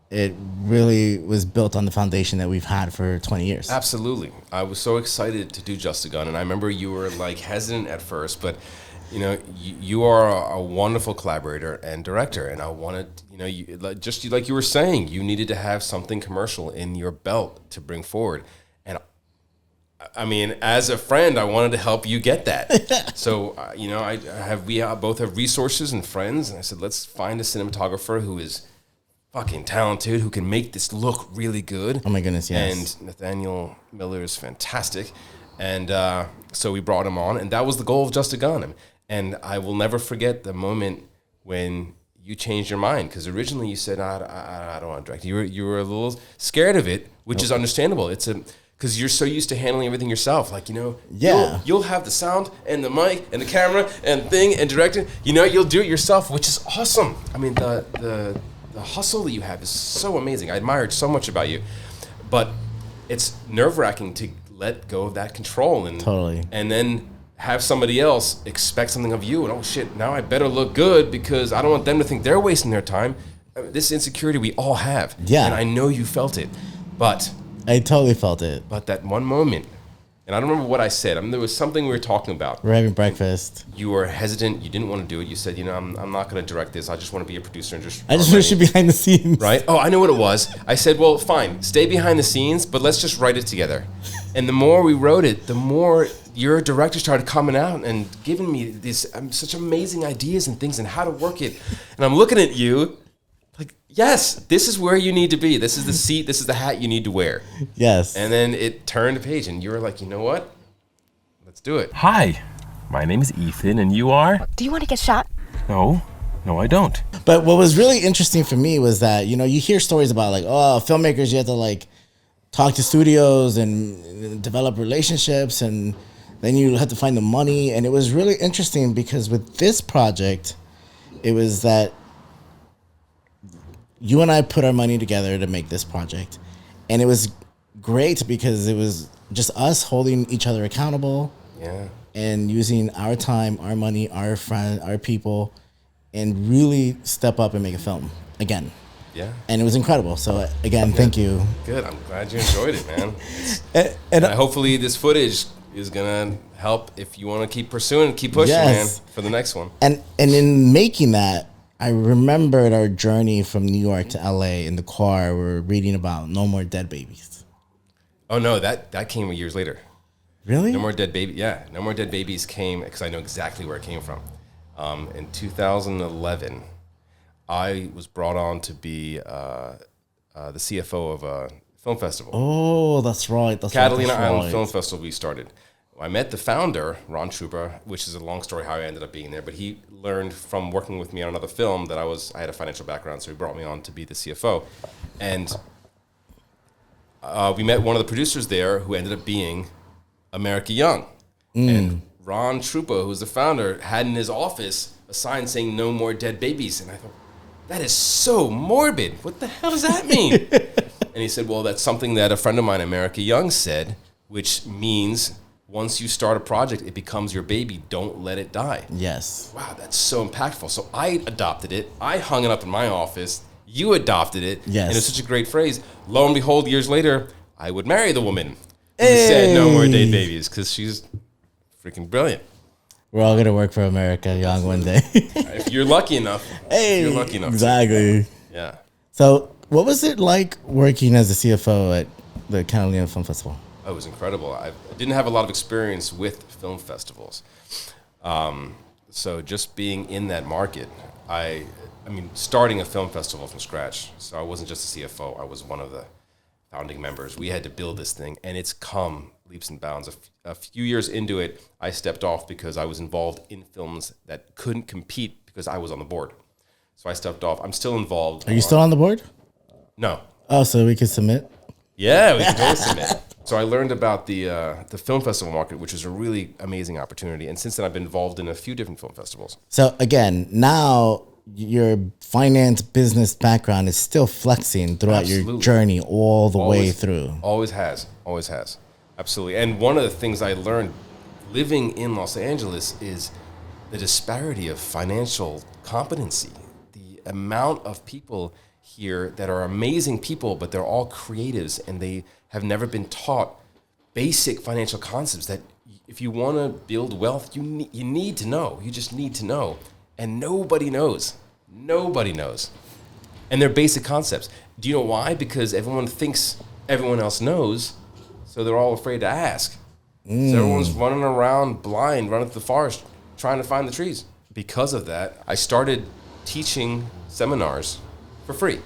it really was built on the foundation that we've had for 20 years. Absolutely. I was so excited to do Just a Gun, and I remember you were like hesitant at first, but you know, you are a wonderful collaborator and director, and I wanted, you know, just like you were saying, you needed to have something commercial in your belt to bring forward. And I mean, as a friend, I wanted to help you get that. So, you know, we both have resources and friends, and I said, let's find a cinematographer who is fucking talented, who can make this look really good. Oh my goodness, yes. And Nathaniel Miller is fantastic. And so we brought him on, and that was the goal of Just a Gun. And I will never forget the moment when you changed your mind, because originally you said, I don't want to direct. You were a little scared of it, which is understandable. Because you're so used to handling everything yourself. Like, you know, yeah. you'll have the sound and the mic and the camera and thing and directing. You know, you'll do it yourself, which is awesome. I mean, the hustle that you have is so amazing. I admired so much about you. But it's nerve-wracking to let go of that control. Totally. And then have somebody else expect something of you, and oh shit, now I better look good because I don't want them to think they're wasting their time. This insecurity we all have. Yeah. And I know you felt it. But I totally felt it. But that one moment, and I don't remember what I said. I mean, there was something we were talking about. We're having breakfast. You were hesitant. You didn't want to do it. You said, you know, I'm not going to direct this. I just want to be a producer and just. I just want to be behind the scenes. Right? Oh, I know what it was. I said, well, fine, stay behind the scenes, but let's just write it together. And the more we wrote it, the more your director started coming out and giving me these such amazing ideas and things and how to work it. And I'm looking at you like, yes, this is where you need to be. This is the seat. This is the hat you need to wear. Yes. And then it turned a page, and you were like, you know what? Let's do it. Hi, my name is Ethan, and you are? Do you want to get shot? No, I don't. But what was really interesting for me was that, you know, you hear stories about like, oh, filmmakers, you have to like talk to studios and develop relationships, and then you have to find the money. And it was really interesting because with this project, it was that you and I put our money together to make this project. And it was great because it was just us holding each other accountable. Yeah. And using our time, our money, our friends, our people, and really step up and make a film again. Yeah. And it was incredible. So again, thank you. Good. I'm glad you enjoyed it, man. and hopefully this footage is gonna help if you want to keep pursuing, keep pushing, man, for the next one. And in making that, I remembered our journey from New York to LA in the car. We're reading about No More Dead Babies. Oh no, that came years later. Really? No More Dead Babies. Yeah, No More Dead Babies came because I know exactly where it came from. In 2011, I was brought on to be the CFO of a film festival. Oh, that's right. Catalina Island Film Festival we started. I met the founder, Ron Truba, which is a long story how I ended up being there, but he learned from working with me on another film that I had a financial background, so he brought me on to be the CFO. And we met one of the producers there who ended up being America Young. And Ron Trupa, who's the founder, had in his office a sign saying "No More Dead Babies." And I thought, that is so morbid. What the hell does that mean? And he said, well, that's something that a friend of mine, America Young, said, which means once you start a project, it becomes your baby. Don't let it die. Yes. Wow, that's so impactful. So I adopted it. I hung it up in my office. You adopted it. Yes. And it's such a great phrase. Lo and behold, years later, I would marry the woman who said "No More Dead Babies" because she's freaking brilliant. We're all gonna work for America Young one day. If you're lucky enough. Hey, if you're lucky enough. exactly. Yeah. So, what was it like working as a CFO at the Catalina Film Festival? It was incredible. I didn't have a lot of experience with film festivals. So just being in that market, starting a film festival from scratch. So I wasn't just a CFO. I was one of the founding members. We had to build this thing, and it's come leaps and bounds. A few years into it, I stepped off because I was involved in films that couldn't compete because I was on the board. So I stepped off. I'm still involved. Are you still on the board? No. Oh, so we can submit? Yeah, we can totally submit. So I learned about the film festival market, which is a really amazing opportunity. And since then, I've been involved in a few different film festivals. So again, now your finance business background is still flexing throughout your journey all the way through. Always has. Absolutely. And one of the things I learned living in Los Angeles is the disparity of financial competency. The amount of people here that are amazing people, but they're all creatives and they have never been taught basic financial concepts that if you want to build wealth, you need to know. You just need to know. And nobody knows. And they're basic concepts. Do you know why? Because everyone thinks everyone else knows, so they're all afraid to ask. So everyone's running around blind, running through the forest, trying to find the trees. Because of that, I started teaching seminars for free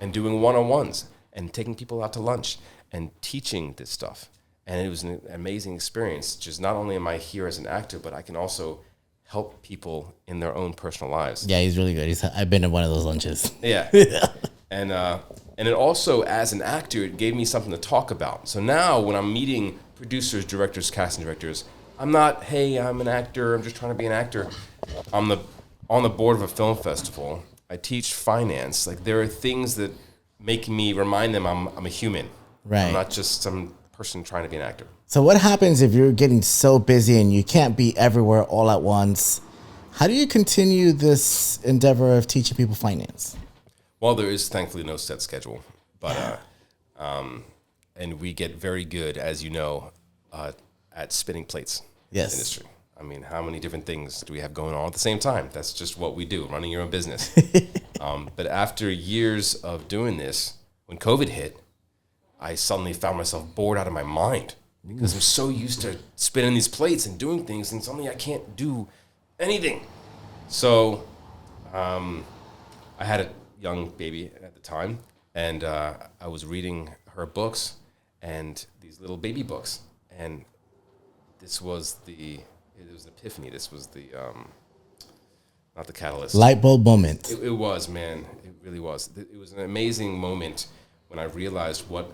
and doing one-on-ones and taking people out to lunch and teaching this stuff. And it was an amazing experience. Just not only am I here as an actor, but I can also help people in their own personal lives. Yeah, he's really good. I've been to one of those lunches. Yeah. And it also, as an actor, it gave me something to talk about. So now when I'm meeting producers, directors, casting directors, I'm not, hey, I'm an actor, I'm just trying to be an actor. I'm on the board of a film festival. I teach finance. Like, there are things that make me remind them I'm a human. Right. I'm not just some person trying to be an actor. So what happens if you're getting so busy and you can't be everywhere all at once? How do you continue this endeavor of teaching people finance? Well, there is thankfully no set schedule, but and we get very good, as you know, at spinning plates. Yes. In the industry. I mean, how many different things do we have going on at the same time? That's just what we do, running your own business. But after years of doing this, when COVID hit, I suddenly found myself bored out of my mind because I'm so used to spinning these plates and doing things, and suddenly I can't do anything. So I had a young baby at the time, and I was reading her books and these little baby books, and it was an epiphany. This was the not the catalyst. Light bulb moment. It was, man. It really was. It was an amazing moment when I realized what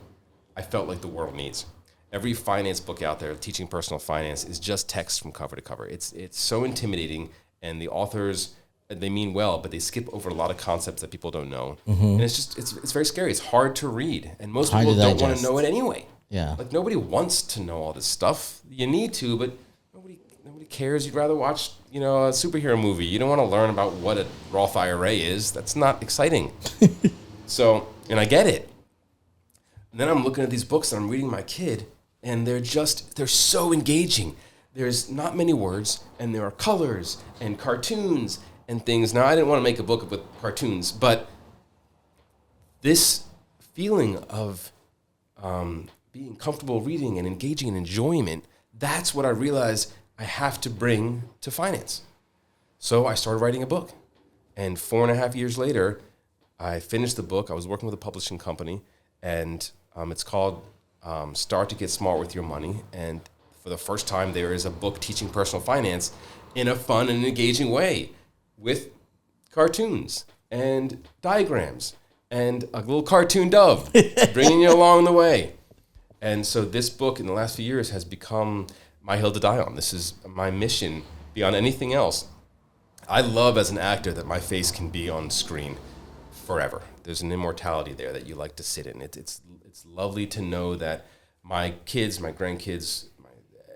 I felt like the world needs. Every finance book out there teaching personal finance is just text from cover to cover. It's so intimidating, and the authors, they mean well, but they skip over a lot of concepts that people don't know. Mm-hmm. And it's very scary. It's hard to read, and most people don't want to know it anyway. Yeah. Like, nobody wants to know all this stuff. You need to, but nobody cares. You'd rather watch, a superhero movie. You don't want to learn about what a Roth IRA is. That's not exciting. So, and I get it. And then I'm looking at these books and I'm reading my kid, and they're so engaging. There's not many words, and there are colors and cartoons and things. Now, I didn't want to make a book with cartoons, but this feeling of being comfortable reading and engaging in enjoyment, that's what I realized I have to bring to finance. So I started writing a book. And 4.5 years later, I finished the book. I was working with a publishing company, and it's called Start to Get Smart with Your Money. And for the first time, there is a book teaching personal finance in a fun and engaging way with cartoons and diagrams and a little cartoon dove bringing you along the way. And so this book in the last few years has become my hill to die on. This is my mission beyond anything else. I love as an actor that my face can be on screen forever. There's an immortality there that you like to sit in. It's lovely to know that my kids, my grandkids,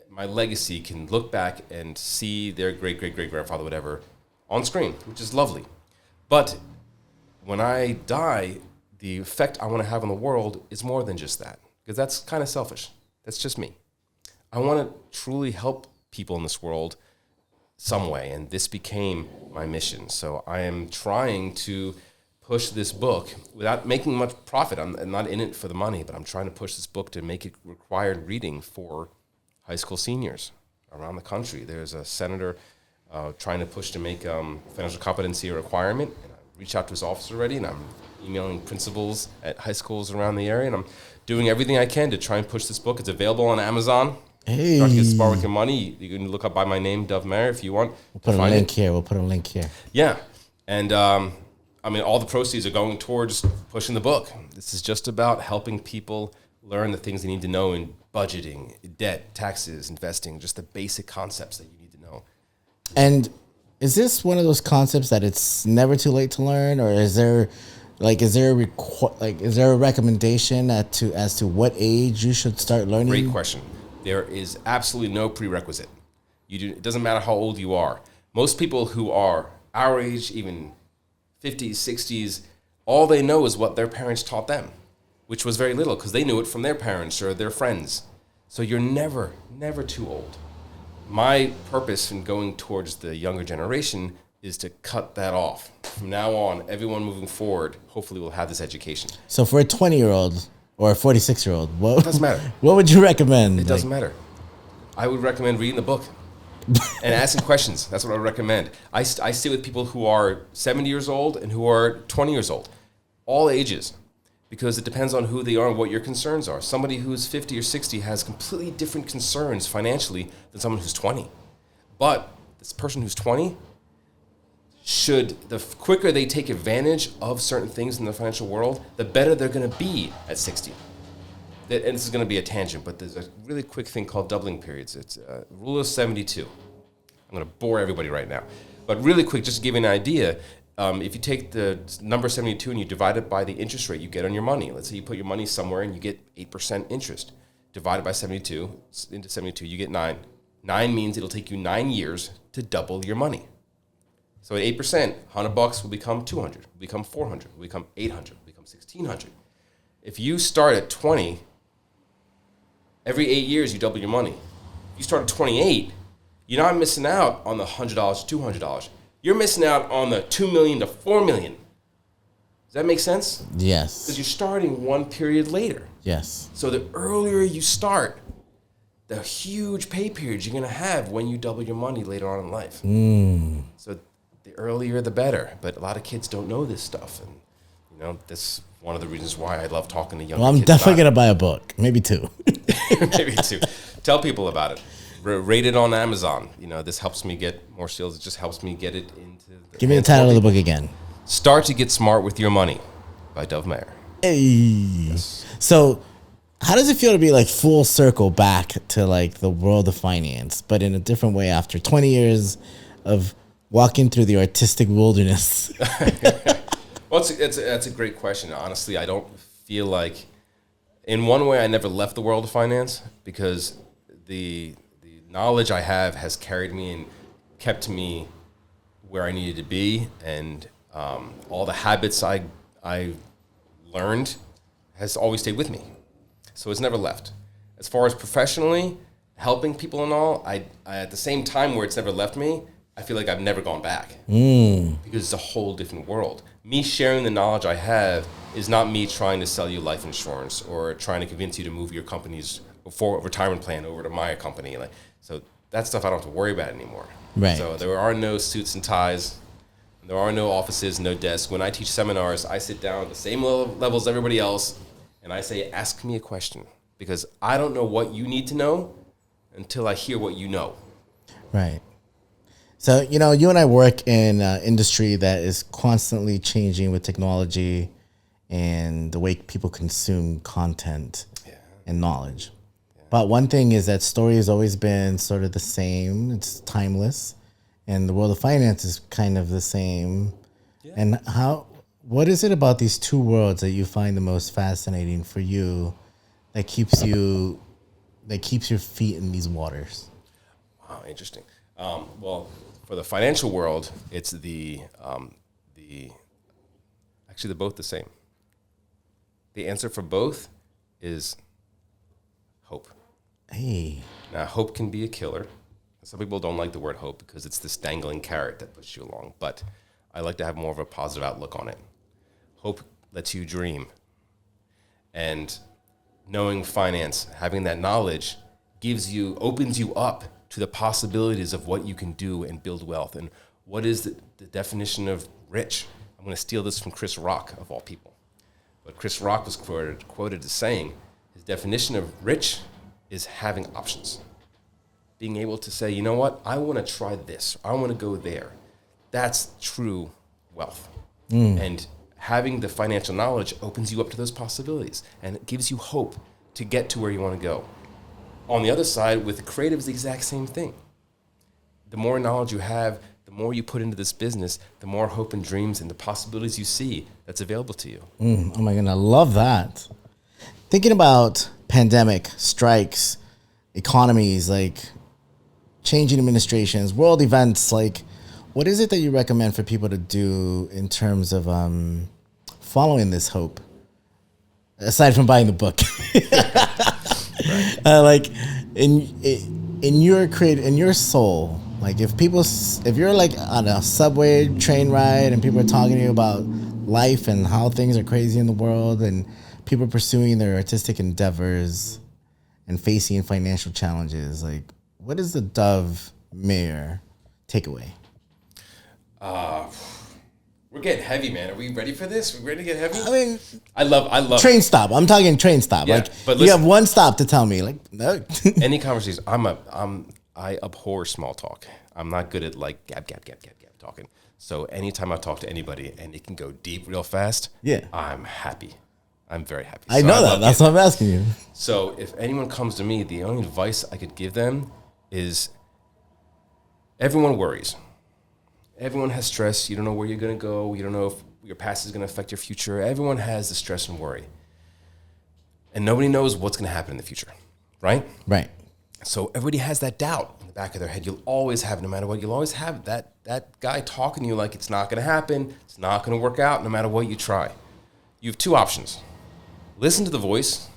my legacy can look back and see their great-great-great-grandfather, whatever, on screen, which is lovely. But when I die, the effect I want to have on the world is more than just that, because that's kind of selfish. That's just me. I want to truly help people in this world some way, and this became my mission. So I am trying to push this book without making much profit. I'm not in it for the money, but I'm trying to push this book to make it required reading for high school seniors around the country. There's a senator trying to push to make financial competency a requirement, and I'm reached out to his office already, and I'm emailing principals at high schools around the area, and I'm doing everything I can to try and push this book. It's available on Amazon. Hey. Start to get Smart with Your Money. You can look up by my name, Dove Meir, if you want. We'll put a link here. Yeah. And, I mean, all the proceeds are going towards pushing the book. This is just about helping people learn the things they need to know in budgeting, debt, taxes, investing, just the basic concepts that you need to know. And is this one of those concepts that it's never too late to learn, or is there a recommendation as to what age you should start learning? Great question. There is absolutely no prerequisite. It doesn't matter how old you are. Most people who are our age, even 50s, 60s, all they know is what their parents taught them, which was very little because they knew it from their parents or their friends. So you're never too old. My purpose in going towards the younger generation is to cut that off. From now on, everyone moving forward, hopefully will have this education. So for a 20-year-old or a 46-year-old, It doesn't matter. What would you recommend? It doesn't matter. I would recommend reading the book and asking questions. That's what I would recommend. I sit with people who are 70 years old and who are 20 years old, all ages, because it depends on who they are and what your concerns are. Somebody who's 50 or 60 has completely different concerns financially than someone who's 20. But this person who's 20 the quicker they take advantage of certain things in the financial world, the better they're going to be at 60. And this is going to be a tangent, but there's a really quick thing called doubling periods. It's rule of 72. I'm going to bore everybody right now. But really quick, just to give you an idea, if you take the number 72 and you divide it by the interest rate you get on your money, let's say you put your money somewhere and you get 8% interest. Divided by 72, into 72, you get 9. 9 means it'll take you 9 years to double your money. So at 8%, $100 will become 200, will become 400, will become 800, will become 1,600. If you start at 20, every 8 years you double your money. If you start at 28, you're not missing out on the $100 to $200. You're missing out on the $2 million to $4 million. Does that make sense? Yes. Because you're starting one period later. Yes. So the earlier you start, the huge pay period you're going to have when you double your money later on in life. So the earlier the better. But a lot of kids don't know this stuff. And, that's one of the reasons why I love talking to young kids. Well, I'm definitely going to buy a book. Maybe 2. Maybe 2. Tell people about it. Rate it on Amazon. This helps me get more sales. It just helps me get it into the Give me the title of the book again. Start to Get Smart with Your Money by Dove Meir. Hey. Yes. So how does it feel to be like full circle back to like the world of finance, but in a different way after 20 years of walking through the artistic wilderness? Well, that's a great question. Honestly, I don't feel like, in one way, I never left the world of finance because the knowledge I have has carried me and kept me where I needed to be, and all the habits I learned has always stayed with me. So it's never left. As far as professionally, helping people and all, I at the same time where it's never left me, I feel like I've never gone back because it's a whole different world. Me sharing the knowledge I have is not me trying to sell you life insurance or trying to convince you to move your company's retirement plan over to my company. So that stuff I don't have to worry about anymore. Right. So there are no suits and ties. There are no offices, no desks. When I teach seminars, I sit down at the same level as everybody else, and I say, ask me a question, because I don't know what you need to know until I hear what you know. Right. So, you and I work in an industry that is constantly changing with technology and the way people consume content and knowledge. Yeah. But one thing is that story has always been sort of the same. It's timeless. And the world of finance is kind of the same. Yeah. And what is it about these two worlds that you find the most fascinating for you that keeps your feet in these waters? Wow, interesting. Well, for the financial world, it's actually they're both the same. The answer for both is hope. Hey. Now, hope can be a killer. Some people don't like the word hope because it's this dangling carrot that pushes you along, but I like to have more of a positive outlook on it. Hope lets you dream. And knowing finance, having that knowledge opens you up to the possibilities of what you can do and build wealth. And what is the definition of rich? I'm going to steal this from Chris Rock, of all people. But Chris Rock was quoted as saying, his definition of rich is having options. Being able to say, you know what, I want to try this. I want to go there. That's true wealth. And having the financial knowledge opens you up to those possibilities, and it gives you hope to get to where you want to go. On the other side, with the creative, is the exact same thing. The more knowledge you have, the more you put into this business, the more hope and dreams and the possibilities you see that's available to you. Oh my God, I love that. Thinking about pandemic, strikes, economies, like changing administrations, world events, like what is it that you recommend for people to do in terms of following this hope? Aside from buying the book, like in your soul, like if you're like on a subway train ride and people are talking to you about life and how things are crazy in the world and people pursuing their artistic endeavors and facing financial challenges, like what is the Dove Meir takeaway? We're getting heavy, man. Are we ready for this? We ready to get heavy? I mean, I love train stop. I'm talking train stop. Yeah, like but you listen, have one stop to tell me. Like no. any conversation. I abhor small talk. I'm not good at like gab talking. So anytime I talk to anybody and it can go deep real fast, Yeah. I'm happy. I'm very happy. I So know that. love That's getting what I'm asking you. So if anyone comes to me, the only advice I could give them is everyone worries. Everyone has stress. You don't know where you're going to go. You don't know if your past is going to affect your future. Everyone has the stress and worry. And nobody knows what's going to happen in the future, right? Right. So everybody has that doubt in the back of their head. You'll always have, no matter what, you'll always have that guy talking to you like it's not going to happen. It's not going to work out no matter what you try. You have two options. Listen to the voice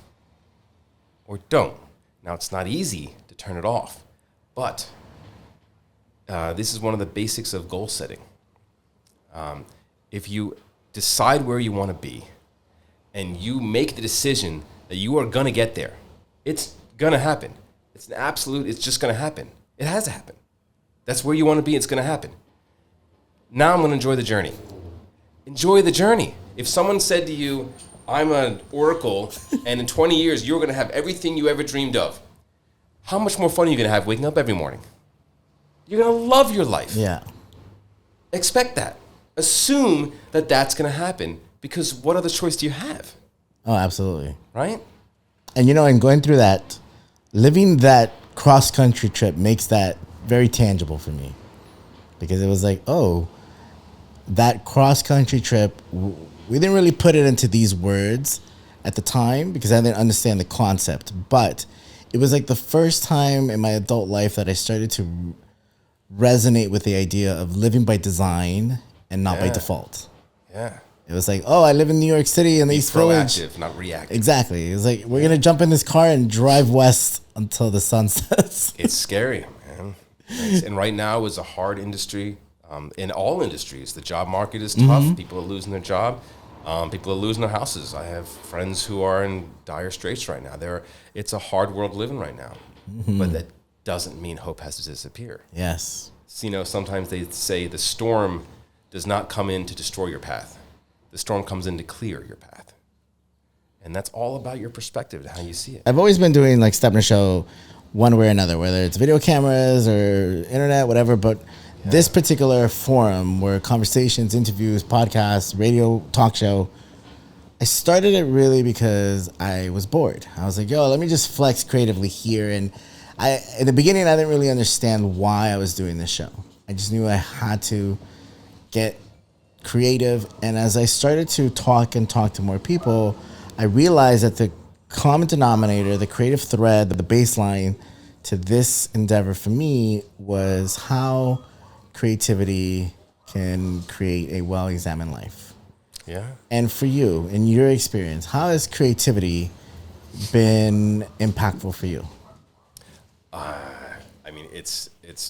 or don't. Now, it's not easy to turn it off, but this is one of the basics of goal setting. If you decide where you want to be and you make the decision that you are going to get there, it's going to happen. It's an absolute, it's just going to happen. It has to happen. That's where you want to be. It's going to happen. Now I'm going to enjoy the journey. Enjoy the journey. If someone said to you, I'm an oracle, and in 20 years, you're going to have everything you ever dreamed of, how much more fun are you going to have waking up every morning? You're going to love your life. Yeah. Expect that. Assume that that's going to happen, because what other choice do you have? Oh, absolutely. Right? And and going through that, living that cross-country trip makes that very tangible for me. Because it was like, oh, that cross-country trip, we didn't really put it into these words at the time because I didn't understand the concept. But it was like the first time in my adult life that I started to resonate with the idea of living by design and not by default. Yeah. It was like, oh, I live in New York City in the East Village. Proactive, not reactive. Exactly. It was like, we're going to jump in this car and drive west until the sun sets. It's scary, man. And right now is a hard industry. In all industries, the job market is tough. People are losing their job. People are losing their houses. I have friends who are in dire straits right now. It's a hard world living right now. But that doesn't mean hope has to disappear. Yes. So, sometimes they say the storm does not come in to destroy your path. The storm comes in to clear your path. And that's all about your perspective and how you see it. I've always been doing like Stepner Show one way or another, whether it's video cameras or internet, whatever. But this particular forum where conversations, interviews, podcasts, radio, talk show, I started it really because I was bored. I was like, yo, let me just flex creatively here. And in the beginning, I didn't really understand why I was doing this show. I just knew I had to get creative. And as I started to talk to more people, I realized that the common denominator, the creative thread, the baseline to this endeavor for me was how creativity can create a well-examined life. Yeah. And for you, in your experience, how has creativity been impactful for you? I mean, it's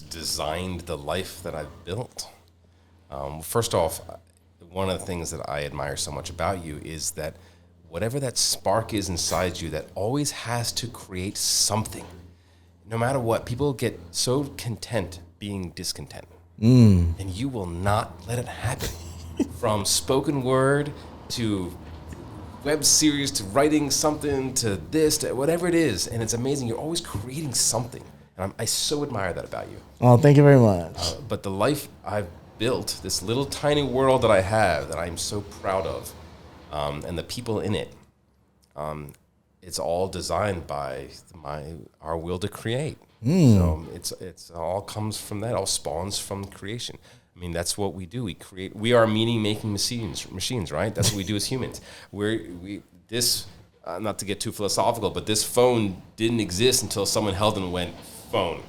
designed the life that I've built. First off, one of the things that I admire so much about you is that whatever that spark is inside you that always has to create something. No matter what, people get so content being discontent. And you will not let it happen. from spoken word to web series to writing something to this to whatever it is, and it's amazing. You're always creating something, and I so admire that about you. Oh, thank you very much. But the life I've built, this little tiny world that I have, that I'm so proud of, and the people in it, it's all designed by our will to create. So it's all comes from that. All spawns from creation. I mean, that's what we do. We create. We are meaning-making machines, right? That's what we do as humans. Not to get too philosophical, but this phone didn't exist until someone held it and went, phone.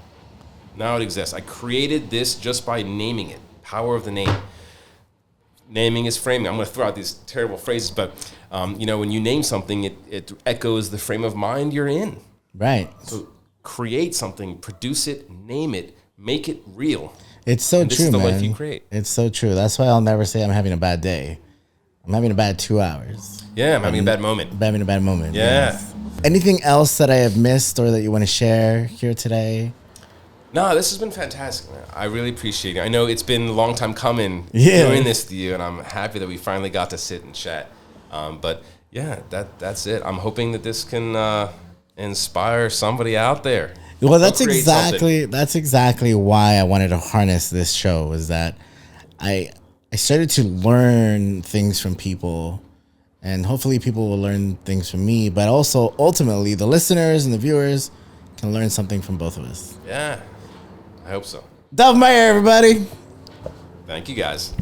Now it exists. I created this just by naming it. Power of the name. Naming is framing. I'm going to throw out these terrible phrases, but when you name something, it echoes the frame of mind you're in. Right. So create something, produce it, name it, make it real. It's so and true, this is the man. life you create. It's so true. That's why I'll never say I'm having a bad day. I'm having a bad 2 hours. Yeah, I'm having a bad moment. I'm having a bad moment. Yeah. Yes. Anything else that I have missed or that you want to share here today? No, this has been fantastic, man. I really appreciate it. I know it's been a long time coming doing this to you, and I'm happy that we finally got to sit and chat. But yeah, that's it. I'm hoping that this can inspire somebody out there. Well, that's exactly why I wanted to harness this show, is that I started to learn things from people, and hopefully people will learn things from me, but also ultimately the listeners and the viewers can learn something from both of us. Yeah, I hope so. Meir, everybody. Thank you, guys.